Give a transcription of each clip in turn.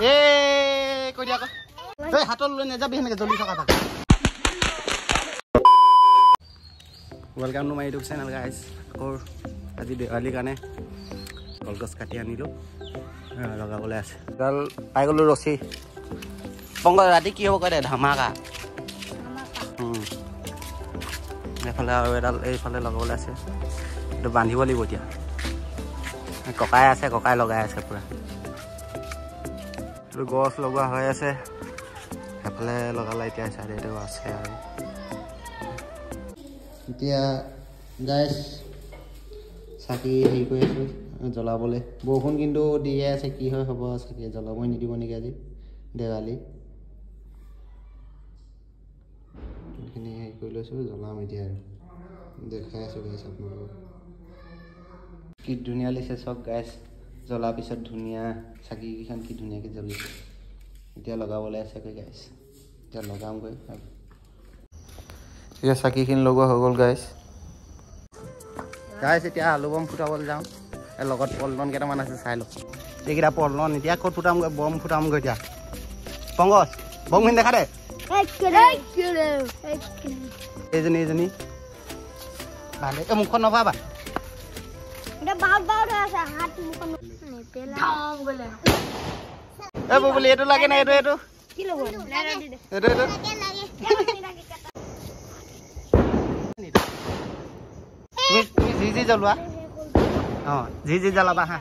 এ কৈ দিয়া আকৌ এই হাতত লৈ নাযাবি সেনেকে জ্বলি থকা থাকে welcome to my YouTube channel guys আকৌ আজি দেৱালীৰ কাৰণে কলগছ কাটি আনিলোঁ লগাবলৈ আছে এডাল পাই গ'লোঁ ৰছী পংকজ ৰাতি কি হ'ব কয় দে ধামাকা এইফালে আৰু এডাল এইফালে লগাবলৈ আছে এইটো বান্ধিব লাগিব এতিয়া ককাই আছে ককাই লগাই আছে পূৰা এইটো গছ লগোৱা হৈ আছে সেইফালে লগালে এতিয়া চাইডেও আছে আৰু এতিয়া গাইজ চাকি হেৰি কৰি আছোঁ জ্বলাবলৈ বৰষুণ কিন্তু দিয়ে আছে কি হয় হ'ব চাকি জ্বলাবই নিদিব নেকি আজি দেৱালী এইখিনি হেৰি কৰি লৈছোঁ জ্বলাম এতিয়া আৰু দেখাই আছোঁ গাইজ আপোনালোকক কি ধুনীয়া লাগিছে চব গাইজ জ্বলাৰ পিছত ধুনীয়া চাকিকেইখন কি ধুনীয়াকৈ জ্বলিছে এতিয়া লগাবলৈ আছে গাইজ এতিয়া লগামগৈ এতিয়া চাকিখিনি লগোৱা হৈ গ'ল গাইজ এতিয়া আলু বম ফুটাবলৈ যাওঁ লগত পলটন কেইটামান আছে চাই লওঁ এইকেইটা পলটন এতিয়া ক'ত ফুটামগৈ বম ফুটামগৈ এতিয়া পংকজ বমখিনি দেখা দে এইজনী ভালে মুখখন নভাবা বুবুলি এইটো লাগে নাই এইটো তুমি যি জ্বলোৱা অঁ যি জ্বলাবা হা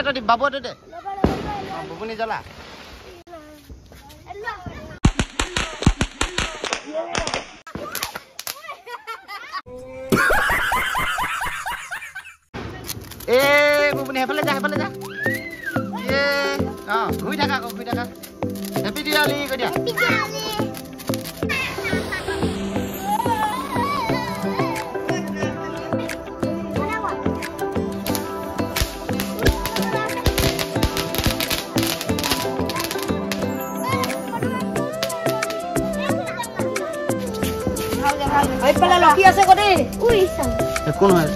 দে বাবু দে বুবুনি জ্বলা এ বুবুনি সেইফালে যা অঁ ঘূৰি থাকা হেপী দিৱালী কৈ দিয়া একো নহয়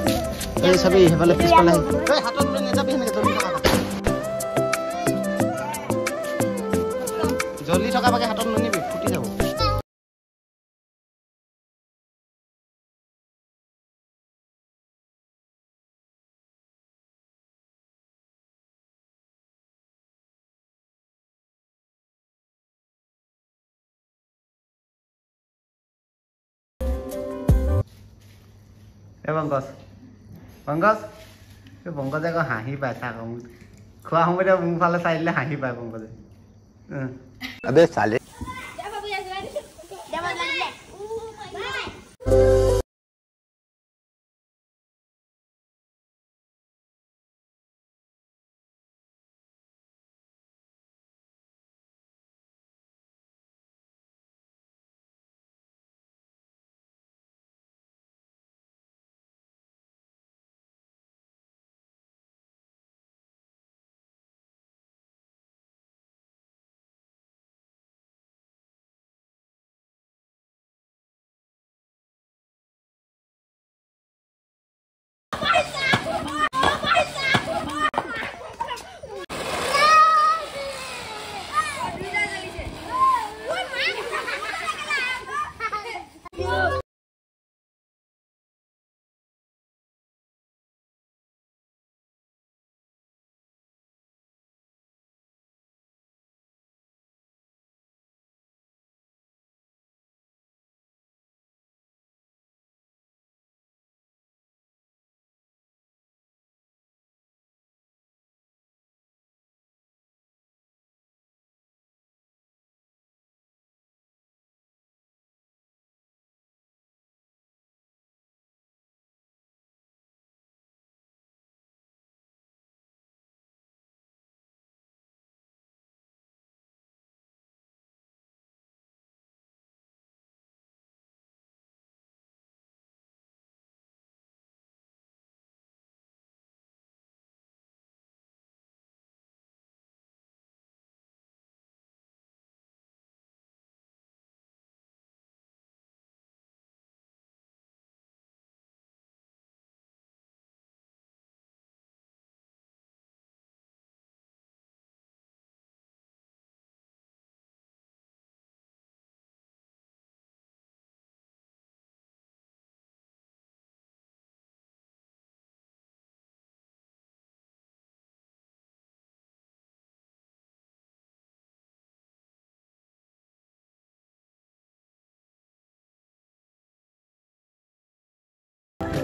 এই চাবি সেইফালে পিছফালে হাতত লৈ নাযাবি সেনেকে জ্বলি থকা ভাগে হাতত নিনিবি ফুটি যাব পংকজে আকৌ হাঁহি পায় চাক খোৱা সময়তে মোৰ ফালে চাই দিলে হাঁহি পায় পংকজে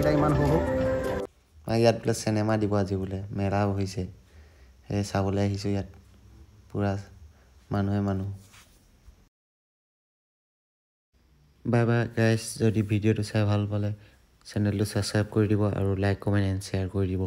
গছকেইটা ইমান সৰু ইয়াত বোলে চিনেমা দিব আজি বোলে মেলা বহিছে সেই চাবলৈ আহিছোঁ ইয়াত পূৰা মানুহ বাই বাই গাইজ যদি ভিডিঅ'টো চাই ভাল পালে চেনেলটো ছাবস্ক্ৰাইব কৰি দিব আৰু লাইক কমেণ্ট এণ্ড শ্বেয়াৰ কৰি দিব